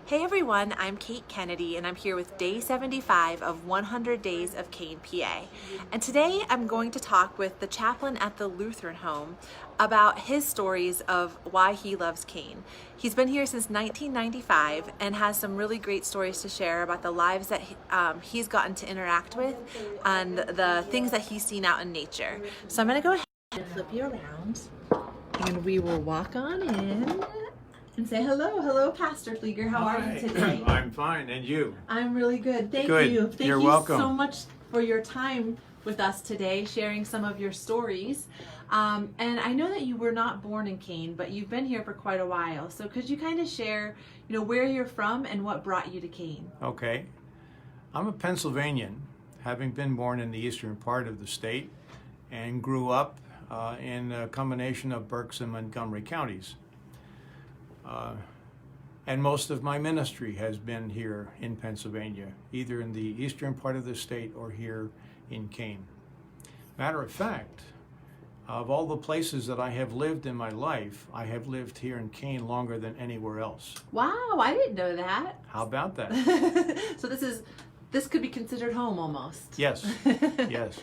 Hey everyone, I'm Kate Kennedy and I'm here with day 75 of 100 Days of Kane, PA. And today I'm going to talk with the chaplain at the Lutheran home about his stories of why he loves Kane. He's been here since 1995 and has some really great stories to share about the lives that he's gotten to interact with and the things that he's seen out in nature. So I'm going to go ahead and flip you around and we will walk on in. And say hello, Pastor Flieger. How are you today? I'm fine, and you? I'm really good. Thank Good. you. Thank You're you welcome. so much for your time with us today, sharing some of your stories. And I know that you were not born in Kane, but you've been here for quite a while. So could you kind of share, where you're from and what brought you to Kane? Okay. I'm a Pennsylvanian, having been born in the eastern part of the state, and grew up in a combination of Berks and Montgomery counties. And most of my ministry has been here in Pennsylvania, either in the eastern part of the state or here in Kane. Matter of fact, of all the places that I have lived in my life, I have lived here in Kane longer than anywhere else. Wow, I didn't know that. How about that? So this could be considered home almost. Yes, yes.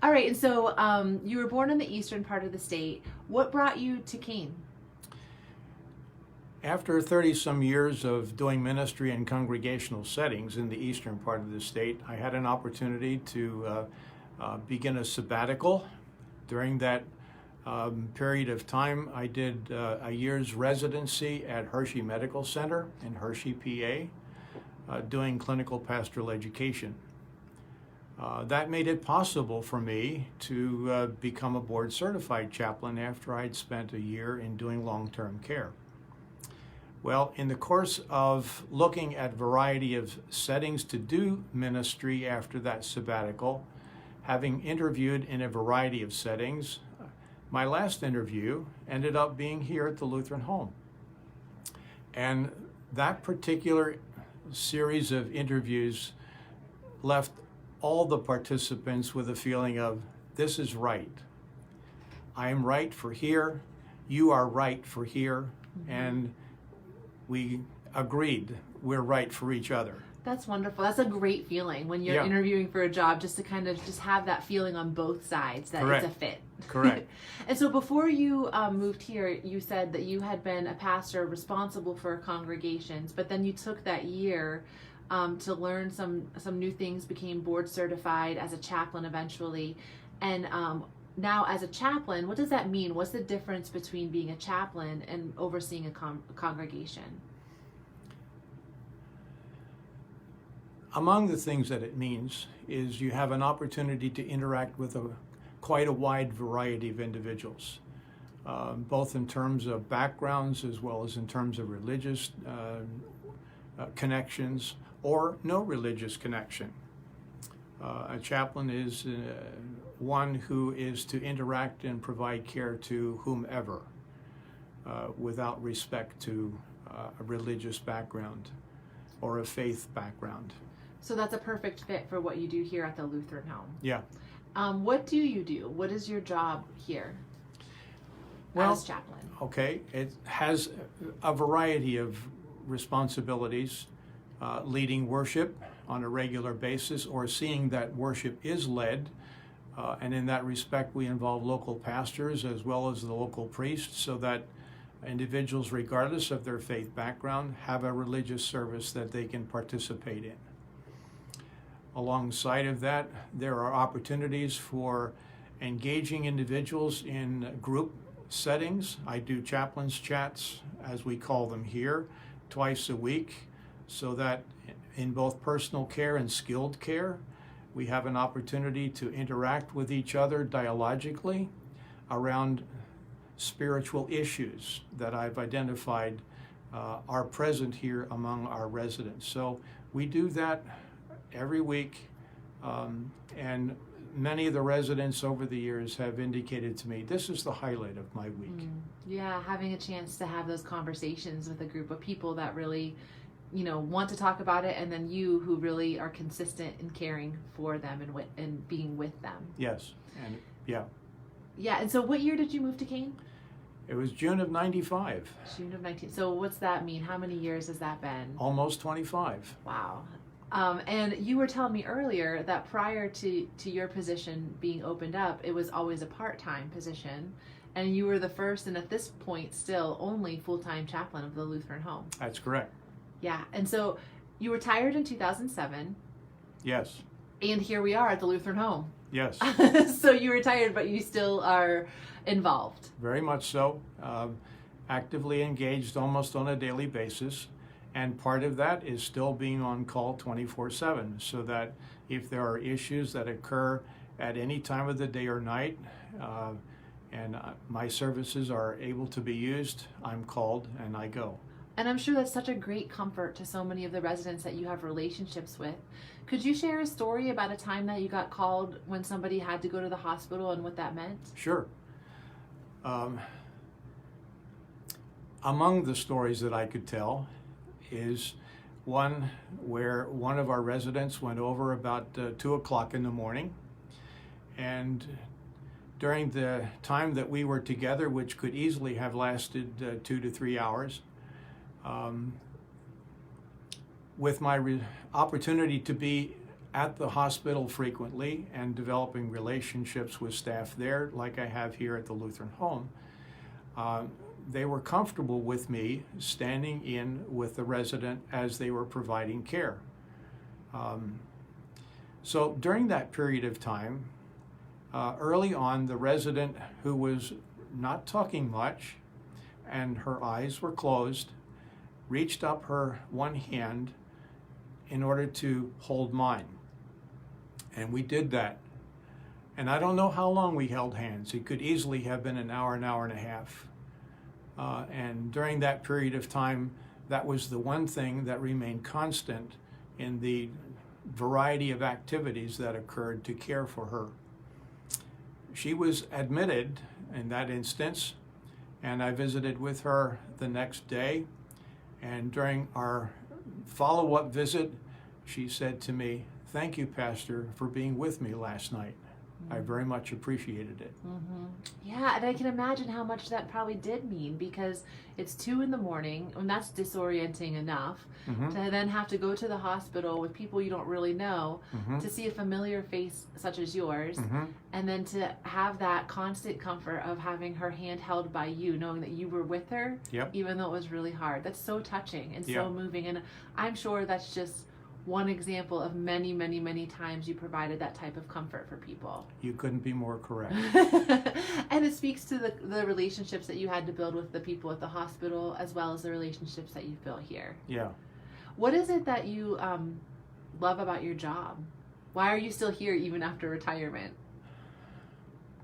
All right, and so you were born in the eastern part of the state. What brought you to Kane? After 30-some years of doing ministry in congregational settings in the eastern part of the state, I had an opportunity to begin a sabbatical. During that period of time, I did a year's residency at Hershey Medical Center in Hershey, PA, doing clinical pastoral education. That made it possible for me to become a board-certified chaplain after I'd spent a year in doing long-term care. Well, in the course of looking at a variety of settings to do ministry after that sabbatical, having interviewed in a variety of settings, my last interview ended up being here at the Lutheran home. And that particular series of interviews left all the participants with a feeling of, this is right. I am right for here, you are right for here, and we agreed we're right for each other. That's wonderful. That's a great feeling when you're interviewing for a job, just to kind of just have that feeling on both sides that Correct. It's a fit. Correct. And so before you moved here, you said that you had been a pastor responsible for congregations, but then you took that year to learn some new things, became board certified as a chaplain eventually. And now as a chaplain, what does that mean? What's the difference between being a chaplain and overseeing a congregation? Among the things that it means is you have an opportunity to interact with quite a wide variety of individuals, both in terms of backgrounds as well as in terms of religious connections or no religious connection. A chaplain is one who is to interact and provide care to whomever without respect to a religious background or a faith background. So that's a perfect fit for what you do here at the Lutheran home. Yeah. What do you do? What is your job here as chaplain? Okay, it has a variety of responsibilities, leading worship on a regular basis or seeing that worship is led. And in that respect, we involve local pastors as well as the local priests so that individuals, regardless of their faith background, have a religious service that they can participate in. Alongside of that, there are opportunities for engaging individuals in group settings. I do chaplains chats, as we call them here, twice a week, so that in both personal care and skilled care, we have an opportunity to interact with each other dialogically around spiritual issues that I've identified are present here among our residents. So we do that every week, and many of the residents over the years have indicated to me, this is the highlight of my week. Yeah, having a chance to have those conversations with a group of people that really want to talk about it, and then you who really are consistent in caring for them and being with them. Yes, and yeah. Yeah, and so what year did you move to Kane? It was June of 95, June of 19. So what's that mean? How many years has that been? almost 25. Wow. And you were telling me earlier that prior to your position being opened up, it was always a part-time position. And you were the first, and at this point, still only full-time chaplain of the Lutheran Home. That's correct. Yeah. And so you retired in 2007, Yes, and here we are at the Lutheran Home. yes, So you retired, but you still are involved. very much so. Actively engaged almost on a daily basis. And part of that is still being on call 24/7, so that if there are issues that occur at any time of the day or night, and my services are able to be used, I'm called and I go. And I'm sure that's such a great comfort to so many of the residents that you have relationships with. Could you share a story about a time that you got called when somebody had to go to the hospital and what that meant? Sure. Among the stories that I could tell is one where one of our residents went over about 2 o'clock in the morning, and during the time that we were together, which could easily have lasted 2 to 3 hours, with my opportunity to be at the hospital frequently and developing relationships with staff there, like I have here at the Lutheran Home, they were comfortable with me standing in with the resident as they were providing care. So during that period of time, early on, the resident, who was not talking much and her eyes were closed, reached up her one hand in order to hold mine. And we did that. And I don't know how long we held hands. It could easily have been an hour and a half. And during that period of time, that was the one thing that remained constant in the variety of activities that occurred to care for her. She was admitted in that instance, and I visited with her the next day. And during our follow-up visit, she said to me, "Thank you, Pastor, for being with me last night. I very much appreciated it." Mm-hmm. Yeah, and I can imagine how much that probably did mean, because it's 2 in the morning, and that's disorienting enough Mm-hmm. to then have to go to the hospital with people you don't really know Mm-hmm. to see a familiar face such as yours, Mm-hmm. and then to have that constant comfort of having her hand held by you, knowing that you were with her, Yep. even though it was really hard. That's so touching and Yeah. so moving, and I'm sure that's just one example of many, many, many times you provided that type of comfort for people. You couldn't be more correct. And it speaks to the relationships that you had to build with the people at the hospital, as well as the relationships that you built here. Yeah. What is it that you love about your job? Why are you still here even after retirement?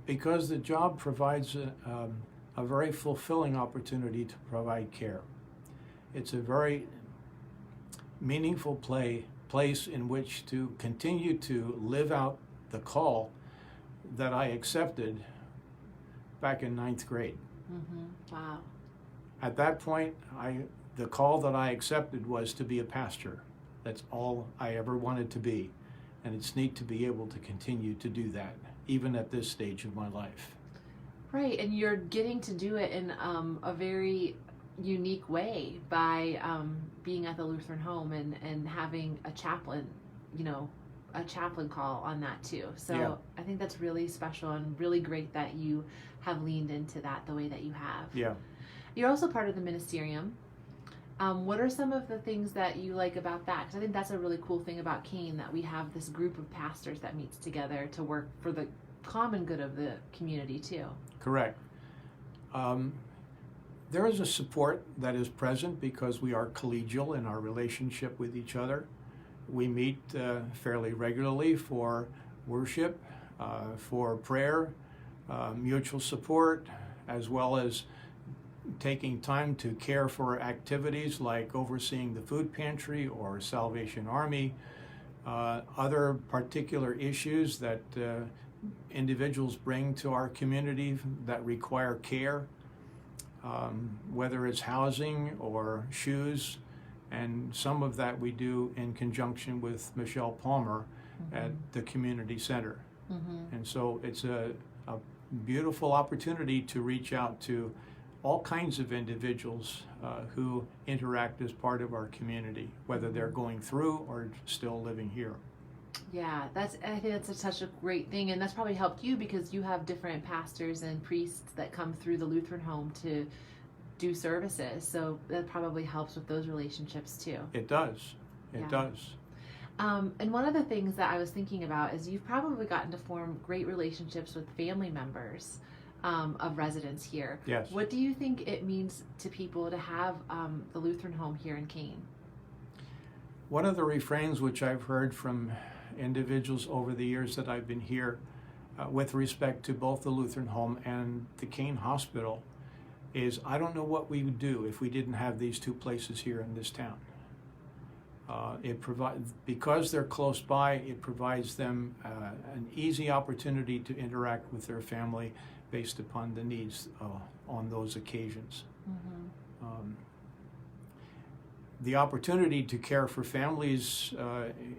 Because the job provides a very fulfilling opportunity to provide care. It's a very meaningful place in which to continue to live out the call that I accepted back in 9th grade. Mm-hmm. Wow. At that point, the call that I accepted was to be a pastor. That's all I ever wanted to be. And it's neat to be able to continue to do that, even at this stage of my life. Right, and you're getting to do it in a very unique way by being at the Lutheran Home and having a chaplain, a chaplain call on that too. So Yeah. I think that's really special and really great that you have leaned into that the way that you have. Yeah. You're also part of the ministerium. What are some of the things that you like about that? Because I think that's a really cool thing about Keene, that we have this group of pastors that meets together to work for the common good of the community too. Correct. There is a support that is present because we are collegial in our relationship with each other. We meet fairly regularly for worship, for prayer, mutual support, as well as taking time to care for activities like overseeing the food pantry or Salvation Army, other particular issues that individuals bring to our community that require care, whether it's housing or shoes, and some of that we do in conjunction with Michelle Palmer at the community center. And so it's a beautiful opportunity to reach out to all kinds of individuals who interact as part of our community, whether they're going through or still living here. Yeah, I think that's such a great thing, and that's probably helped you because you have different pastors and priests that come through the Lutheran home to do services. So that probably helps with those relationships too. It does. It does. And one of the things that I was thinking about is you've probably gotten to form great relationships with family members of residents here. Yes. What do you think it means to people to have the Lutheran home here in Kane? One of the refrains which I've heard from individuals over the years that I've been here with respect to both the Lutheran home and the Kane Hospital is, I don't know what we would do if we didn't have these two places here in this town. Because they're close by, it provides them an easy opportunity to interact with their family based upon the needs on those occasions. Mm-hmm. The opportunity to care for families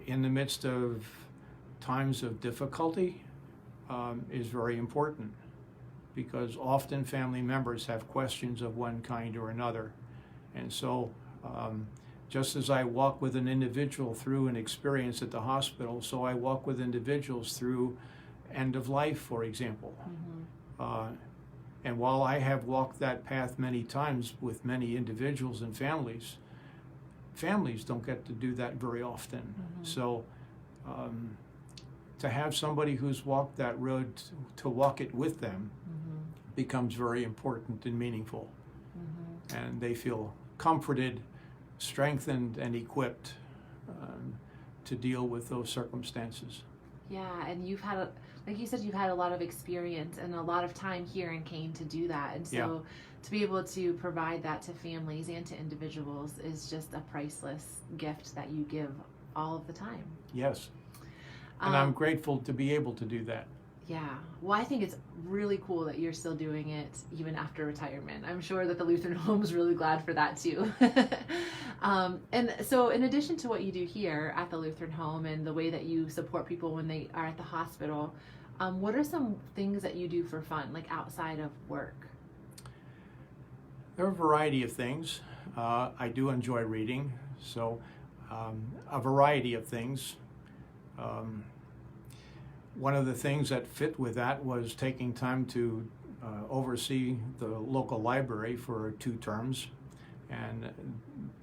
in the midst of times of difficulty is very important, because often family members have questions of one kind or another. And so just as I walk with an individual through an experience at the hospital, so I walk with individuals through end of life, for example. Mm-hmm. And while I have walked that path many times with many individuals and families don't get to do that very often. Mm-hmm. So to have somebody who's walked that road to walk it with them mm-hmm. becomes very important and meaningful. Mm-hmm. And they feel comforted, strengthened, and equipped to deal with those circumstances. Yeah, and you've had, like you said, you've had a lot of experience and a lot of time here in Kane to do that. And so to be able to provide that to families and to individuals is just a priceless gift that you give all of the time. Yes. And I'm grateful to be able to do that. Yeah. Well, I think it's really cool that you're still doing it even after retirement. I'm sure that the Lutheran home is really glad for that too. And so in addition to what you do here at the Lutheran home and the way that you support people when they are at the hospital, what are some things that you do for fun, like outside of work? There are a variety of things. I do enjoy reading, so a variety of things. One of the things that fit with that was taking time to oversee the local library for 2 terms, and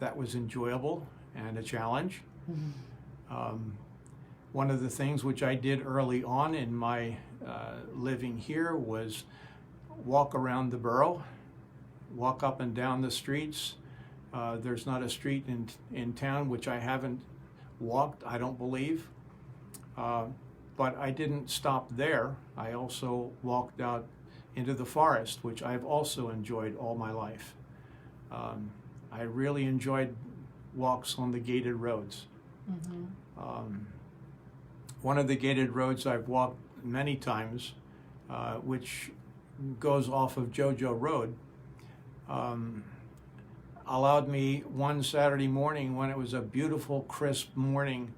that was enjoyable and a challenge. Mm-hmm. One of the things which I did early on in my living here was walk around the borough, walk up and down the streets. There's not a street in town which I haven't walked, I don't believe. But I didn't stop there. I also walked out into the forest, which I've also enjoyed all my life. I really enjoyed walks on the gated roads. Mm-hmm. One of the gated roads I've walked many times, which goes off of JoJo Road, allowed me one Saturday morning when it was a beautiful, crisp morning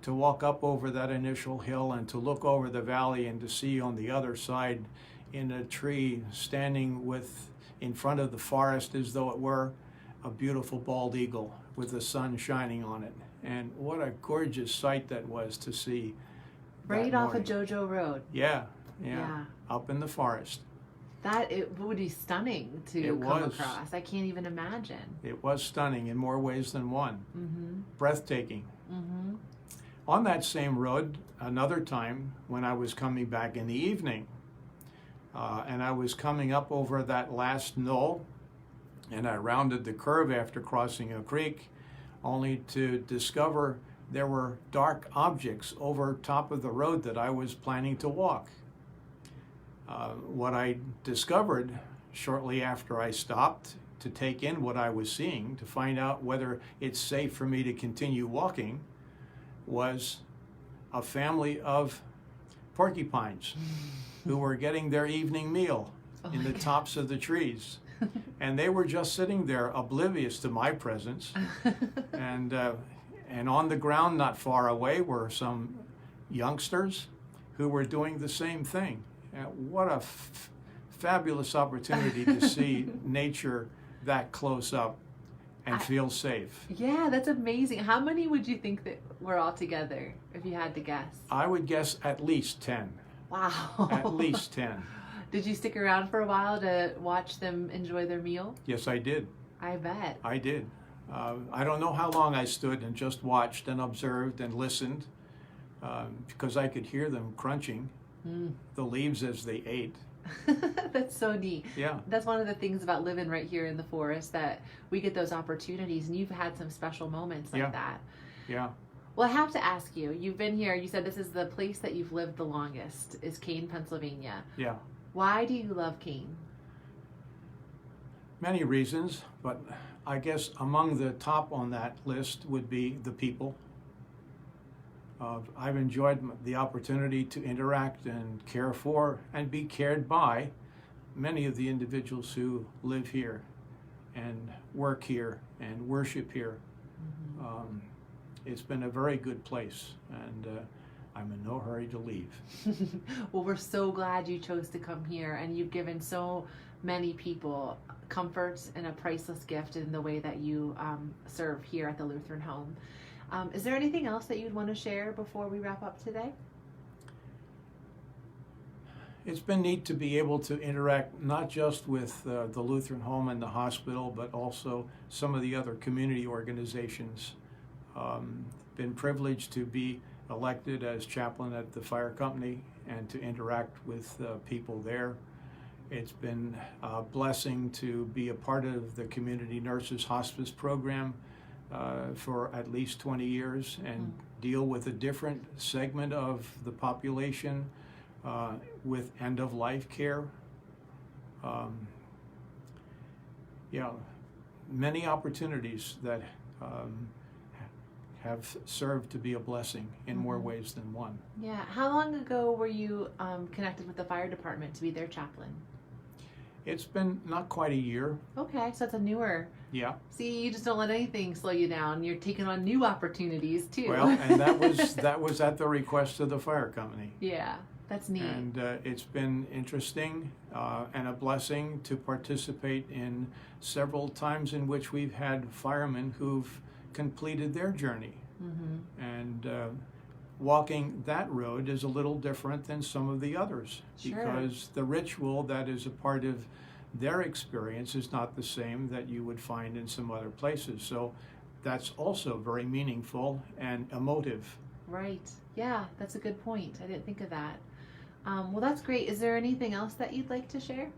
to walk up over that initial hill and to look over the valley and to see on the other side in a tree standing in front of the forest as though it were a beautiful bald eagle with the sun shining on it. And what a gorgeous sight that was to see. Right off of JoJo Road. Yeah, up in the forest. It would be stunning to come across. I can't even imagine. It was stunning in more ways than one. Mm-hmm. Breathtaking. Mm-hmm. On that same road, another time when I was coming back in the evening, and I was coming up over that last knoll, and I rounded the curve after crossing a creek, only to discover there were dark objects over top of the road that I was planning to walk. What I discovered shortly after I stopped to take in what I was seeing, to find out whether it's safe for me to continue walking, was a family of porcupines who were getting their evening meal in the tops of the trees. And they were just sitting there oblivious to my presence. And on the ground not far away were some youngsters who were doing the same thing. What a fabulous opportunity to see nature that close up and feel safe. Yeah, that's amazing. How many would you think that were all together, if you had to guess? I would guess at least 10. Wow. At least 10. Did you stick around for a while to watch them enjoy their meal? Yes, I did. I bet. I did. I don't know how long I stood and just watched and observed and listened, because I could hear them crunching the leaves as they ate. That's so neat. Yeah. That's one of the things about living right here in the forest, that we get those opportunities, and you've had some special moments like that. Yeah. Well, I have to ask you, you've been here, you said this is the place that you've lived the longest, is Kane, Pennsylvania. Yeah. Why do you love Kane? Many reasons, but I guess among the top on that list would be the people. I've enjoyed the opportunity to interact and care for and be cared by many of the individuals who live here and work here and worship here. It's been a very good place, and I'm in no hurry to leave. Well, we're so glad you chose to come here, and you've given so many people comfort and a priceless gift in the way that you serve here at the Lutheran Home. Is there anything else that you'd want to share before we wrap up today? It's been neat to be able to interact not just with the Lutheran Home and the hospital, but also some of the other community organizations. Been privileged to be elected as chaplain at the fire company and to interact with people there. It's been a blessing to be a part of the Community Nurses Hospice program for at least 20 years and deal with a different segment of the population with end-of-life care. Many opportunities that have served to be a blessing in more ways than one. Yeah. How long ago were you connected with the fire department to be their chaplain? It's been not quite a year. Okay, so it's a newer. Yeah. See, you just don't let anything slow you down. You're taking on new opportunities too. Well, and that was at the request of the fire company. Yeah, that's neat. And it's been interesting and a blessing to participate in several times in which we've had firemen who've completed their journey. And walking that road is a little different than some of the others, because the ritual that is a part of their experience is not the same that you would find in some other places. So that's also very meaningful and emotive. Right. Yeah, that's a good point. I didn't think of that. Well, that's great. Is there anything else that you'd like to share?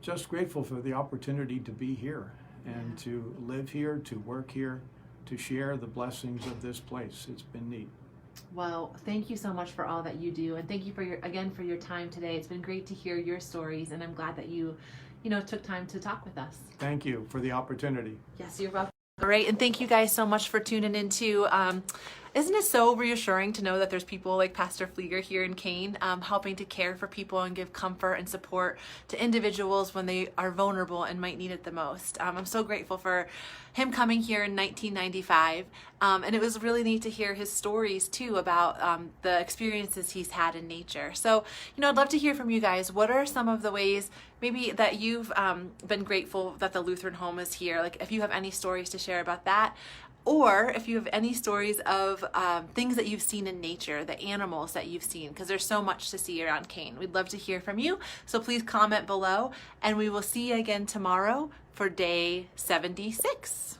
Just grateful for the opportunity to be here and to live here, to work here, to share the blessings of this place. It's been neat. Well, thank you so much for all that you do, and thank you for your time today. It's been great to hear your stories, and I'm glad that you took time to talk with us. Thank you for the opportunity. Yes, you're welcome. Great, and thank you guys so much for tuning into. Isn't it so reassuring to know that there's people like Pastor Flieger here in Kane helping to care for people and give comfort and support to individuals when they are vulnerable and might need it the most. I'm so grateful for him coming here in 1995, and it was really neat to hear his stories too about the experiences he's had in nature. So, I'd love to hear from you guys. What are some of the ways maybe that you've been grateful that the Lutheran Home is here? Like, if you have any stories to share about that, or if you have any stories of things that you've seen in nature, the animals that you've seen, because there's so much to see around Kane. We'd love to hear from you, so please comment below, and we will see you again tomorrow for day 76.